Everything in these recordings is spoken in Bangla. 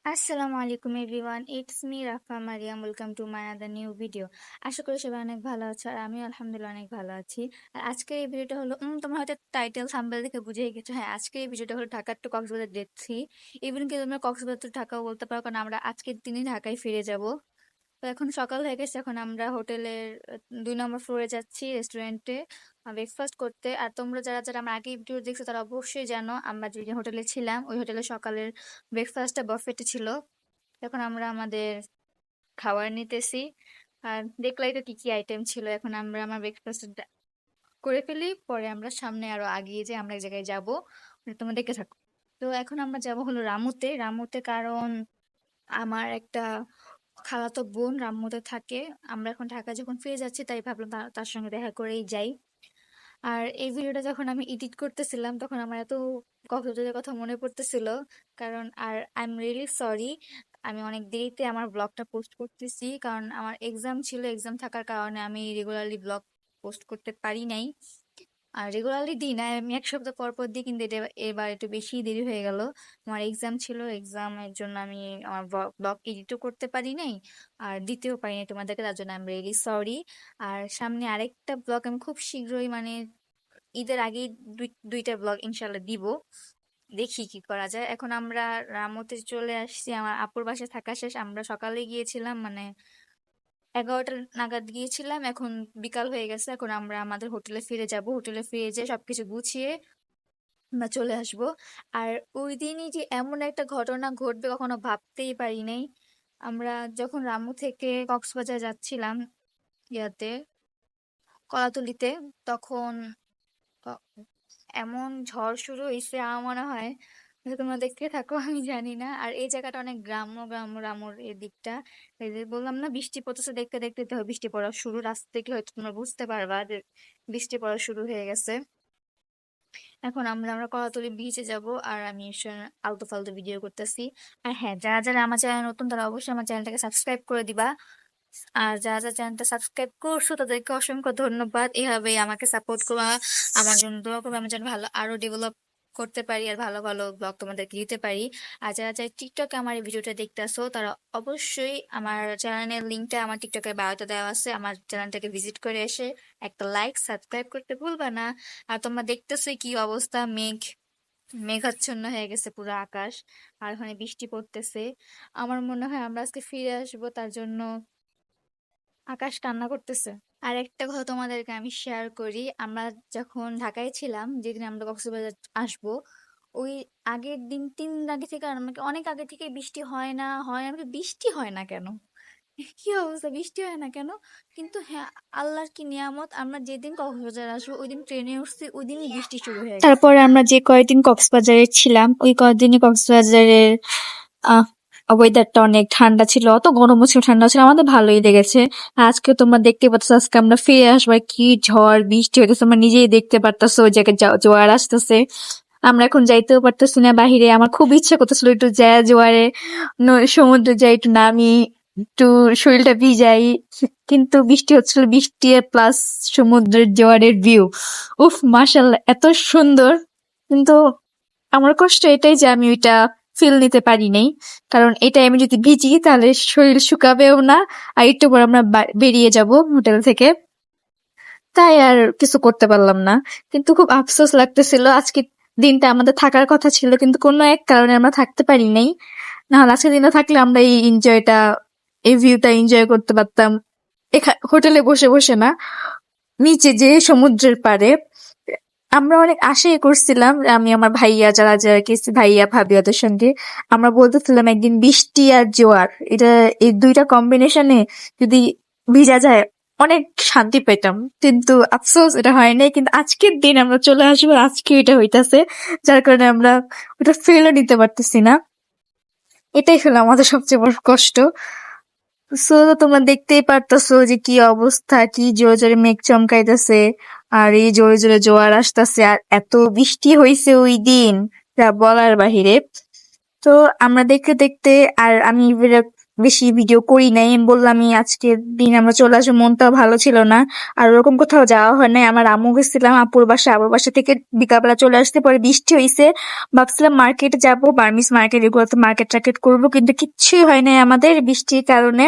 আসসালামু আলাইকুম everyone, it's me Rafa Mariyam. Welcome to my other new video. আশা করি সবাই অনেক ভালো আছো, আর আমি আলহামদুলিল্লাহ অনেক ভালো আছি। আর আজকের এই ভিডিওটা হলো তোমরা হয়তো টাইটেল থাম্বনেল দেখে বুঝেই গেছো। হ্যাঁ, আজকের এই ভিডিওটা হলো Dhaka to Cox's Bazar day 3। Even কি তোমরা কক্সবাজার টু ঢাকাও বলতে পারো, কারণ আমরা আজকের দিনই ঢাকায় ফিরে যাব। তো এখন সকাল হয়ে গেছে, এখন আমরা হোটেলের 2 নম্বর ফ্লোরে যাচ্ছি রেস্টুরেন্টে ব্রেকফাস্ট করতে। আর তোমরা যারা যারা আমার আগে ভিডিও দেখছো তারা অবশ্যই জানো, আমরা যে হোটেলে ছিলাম ওই হোটেলে সকালের ব্রেকফাস্টটা বাফেটে ছিল। এখন আমরা আমাদের খাবার নিতেছি। আর দেখলাই তো কি কি আইটেম ছিল। এখন আমরা আমার ব্রেকফাস্ট করে ফেলি, পরে আমরা সামনে আরো আগিয়ে যে আমরা এক জায়গায় যাবো, তোমরা দেখে থাকো। তো এখন আমরা যাব হলো রামুতে। রামুতে কারণ আমার একটা খালাতো বোন রামুতে থাকে। আমরা এখন ঢাকা যখন ফিরে যাচ্ছি, তাই ভাবলাম তার সঙ্গে দেখা করেই যাই। আর এই ভিডিওটা যখন আমি এডিট করতেছিলাম, তখন আমার এত কক্সবাজারের কথা মনে পড়তেছিল। কারণ আর আই এম রিয়েলি সরি, আমি অনেক দেরিতে আমার ব্লগটা পোস্ট করতেছি, কারণ আমার এক্সাম ছিল। এক্সাম থাকার কারণে আমি রেগুলারলি ব্লগ পোস্ট করতে পারি নাই। আর রেগুলারলি দিই না, আমি 1 সপ্তাহ পর পর দিই, কিন্তু এবার একটু বেশি দেরি হয়ে গেল। আমার এক্সাম ছিল, এক্সামের জন্য আমি আমার ব্লগ এডিটও করতে পারি নাই, আর দিতেও পারি নাই তোমাদেরকে। তার জন্য আই এম রিয়েলি সরি। আর সামনে আরেকটা ব্লগ আমি খুব শীঘ্রই, মানে ঈদের আগেই দুইটা ব্লগ ইনশাল্লাহ দিব। দেখি কি করা যায়। এখন আমরা রামুতে চলে আসছি, আমার আপুর বাসায় থাকা শেষ। আমরা সকালে গিয়েছিলাম, মানে 11টা নাগাদ গিয়েছিলাম। এখন বিকাল হয়ে গেছে, এখন আমরা আমাদের হোটেলে ফিরে যাব। হোটেলে ফিরে যেয়ে সবকিছু গুছিয়ে আমরা চলে আসব। আর ওই দিনই যে এমন একটা ঘটনা ঘটবে কখনো ভাবতেই পারি নাই। আমরা যখন রামু থেকে কক্সবাজার যাচ্ছিলাম, ইয়াতে কলাতলিতে, তখন ক- এমন ঝড় শুরু হয়েছে, আমার মনে হয় হয়তো তোমরা দেখতে থাকো, আমি জানি না। আর এই জায়গাটা অনেক গ্রাম্য গ্রাম্য রামুর এই দিকটা। এই যে বললাম না, বৃষ্টি পড়তেছে, দেখতে দেখতে তো বৃষ্টি পড়া শুরু। রাস্তা দেখলে হয়তো তোমরা বুঝতে পারবা যে বৃষ্টি পড়া শুরু হয়ে গেছে। এখন আমরা কলাতলি বিচে যাব, আর আমি আলতু ফালতু ভিডিও করতেছি। আর হ্যাঁ, যারা যারা আমার চ্যানেল নতুন তারা অবশ্যই আমার চ্যানেলটাকে সাবস্ক্রাইব করে দিবা। আর যারা যারা চ্যানেলটা সাবস্ক্রাইব করছো তাদেরকে অসংখ্য ধন্যবাদ। এভাবেই আমাকে সাপোর্ট করবা, আমার জন্য দোয়া করবে, আমি যেন ভালো আরো ডেভেলপ করতে পারি আর ভালো ভালো ব্লগ তোমাদেরকে দিতে পারি। আর যারা যারা টিকটকে আমার এই ভিডিওটা দেখতেছো তারা অবশ্যই আমার চ্যানেলের লিঙ্কটা আমার টিকটকের বায়োতে দেওয়া আছে, আমার চ্যানেলটাকে ভিজিট করে এসে একটা লাইক সাবস্ক্রাইব করতে ভুলবা না। আর তোমরা দেখতেছোই কি অবস্থা, মেঘাচ্ছন্ন হয়ে গেছে পুরো আকাশ, আর ওখানে বৃষ্টি পড়তেছে। আমার মনে হয় আমরা আজকে ফিরে আসবো, তার জন্য আকাশ কান্না করতেছে। আর একটা কথা তোমাদেরকে আমি শেয়ার করি, আমরা যখন ঢাকায় ছিলাম, যেদিন আমরা কক্সবাজার আসবো, ওই আগের দিন 3 দিন আগে থেকে আমাকে অনেক আগে থেকে বৃষ্টি হয় না হয় না, আমাকে বৃষ্টি হয় না কেন, কি অবস্থা, বৃষ্টি হয় না কেন? কিন্তু হ্যাঁ, আল্লাহর কি নিয়ামত, আমরা যেদিন কক্সবাজার আসবো ওই দিন ট্রেনে উঠছি, ওই দিনই বৃষ্টি শুরু হয়ে গেছে। তারপরে আমরা যে কয়েকদিন কক্সবাজারে ছিলাম, ওই কয়েকদিনই কক্সবাজারের আহ ওয়েদারটা অনেক ঠান্ডা ছিল, অত গরমও ছিল, ঠান্ডা ছিল, আমাদের ভালোই লেগেছে। আর আজকে তোমরা দেখতে পাচ্ছ, আজকে আমরা ফিরে আসবো, আর কি ঝড় বৃষ্টি হইতেছে, তোমরা নিজেই দেখতে পারতেছো ওই জায়গায় জোয়ার আসতেছে। আমরা এখন যাইতেও পারতেছি না বাহিরে। আমার খুব ইচ্ছা করতেছিল একটু যায় জোয়ারে, সমুদ্রে যাই, একটু নামি, একটু শরীরটা ভিজাই, কিন্তু বৃষ্টি হচ্ছিল। বৃষ্টি প্লাস সমুদ্রের জোয়ারের ভিউ, উফ মাশাআল্লাহ, এত সুন্দর। কিন্তু আমার কষ্ট এটাই যে আমি ওইটা ফিল নিতে পারি নাই, কারণ এটা আমি যদি ভিজি তাহলে শরীর শুকাবেও না। আর একটু পর আমরা বেরিয়ে যাব হোটেল থেকে, তাই আর কিছু করতে পারলাম না। কিন্তু খুব আফসোস লাগতেছিল, আজকে দিনটা আমাদের থাকার কথা ছিল, কিন্তু কোনো এক কারণে আমরা থাকতে পারি নাই। নাহলে আজকের দিনটা থাকলে আমরা এই ভিউটা এনজয় করতে পারতাম, হোটেলে বসে বসে না, নিচে যে সমুদ্রের পাড়ে। আমরা অনেক আশাই করছিলাম, আমি আমার ভাইয়া যারা যারা গেছি, ভাইয়া ভাবি ওদের সঙ্গে আমরা বলতেছিলাম একদিন বৃষ্টি আর জোয়ার, এটা এই দুইটা কম্বিনেশনে যদি ভিজা যায় অনেক শান্তি পেতাম। কিন্তু আফসোস এটা হয় নাই। কিন্তু আজকের দিন আমরা চলে আসবো, আজকে এটা হইতাছে, যার কারণে আমরা ওটা ফেলও নিতে পারতেছি না। এটাই হলো আমাদের সবচেয়ে বড় কষ্ট। সো তোমরা দেখতেই পারতেছো যে কি অবস্থা, কি জোরে জোরে মেঘ চমকাইতেছে, আর এই জোরে জোরে জোয়ার আসতেছে, আর এত বৃষ্টি হয়েছে ওই দিন যা বলার বাহিরে। তো আমরা দেখতে দেখতে, আর আমি বেশি ভিডিও করি নাই। আমি বললামই আজকের দিন আমরা চলে আসবো, মনটাও ভালো ছিল না। আর ওরকম কোথাও যাওয়া হয় নাই। আমার আম্মু গেছিলাম আপুর বাসা থেকে বিকালবেলা চলে আসতে, পরে বৃষ্টি হইছে। ভাবছিলাম মার্কেটে যাবো, বার্মিস মার্কেট, এগুলোতে মার্কেট টার্কেট করবো, কিন্তু কিচ্ছুই হয় নাই আমাদের বৃষ্টির কারণে।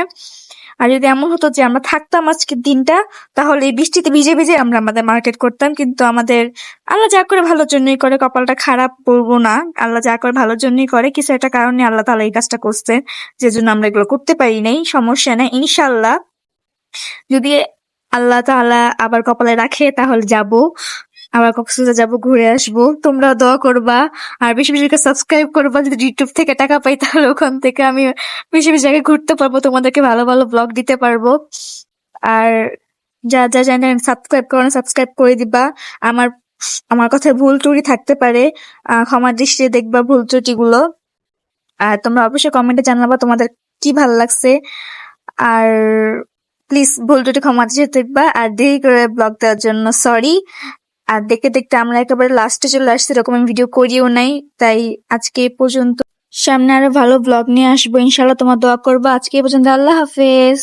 আর যদি এমন হতো যে আমরা থাকতাম আজকের দিনটা, তাহলে এই বৃষ্টিতে ভিজে ভিজে আমরা আমাদের মার্কেট করতাম। কিন্তু আমাদের আল্লাহ যা করে ভালোর জন্যই করে, কপালটা খারাপ বলবো না, আল্লাহ যা করে ভালোর জন্যই করে। কিছু একটা কারণে আল্লাহ তাআলা এই কাজটা করছে, যে জন্য আমরা এগুলো করতে পারি নাই। সমস্যা নাই, ইনশাআল্লাহ যদি আল্লাহ তাআলা আবার কপালে রাখে তাহলে যাব, আবার কক্সবাজার যাব, ঘুরে আসবো। তোমরা দোয়া করবা আর বেশি বেশি করে সাবস্ক্রাইব করবা। যদি ইউটিউব থেকে টাকা পাই তাহলে ওখান থেকে আমি বেশি বেশি জায়গায় ঘুরতে পারবো, তোমাদেরকে ভালো ভালো ব্লগ দিতে পারবো। আর যা যা চ্যানেল সাবস্ক্রাইব করো না, সাবস্ক্রাইব করে দিবা। আমার আমার কথায় ভুল ত্রুটি থাকতে পারে, ক্ষমার দৃষ্টিতে দেখবা ভুল ত্রুটিগুলো। আর তোমরা অবশ্যই কমেন্টে জানাবা তোমাদের কি ভালো লাগছে। আর প্লিজ ভুল ত্রুটি ক্ষমা দৃষ্টিতে দেখবা। আর দেরি করে ব্লগ দেওয়ার জন্য সরি। আর দেখতে দেখতে আমরা একেবারে লাস্টে চলে আসছি, এরকম আমি ভিডিও করিও নাই। তাই আজকে এই পর্যন্ত, সামনে আরো ভালো ব্লগ নিয়ে আসবো ইনশাল্লাহ, তোমার দোয়া করবা। আজকে এই পর্যন্ত, আল্লাহ হাফেজ।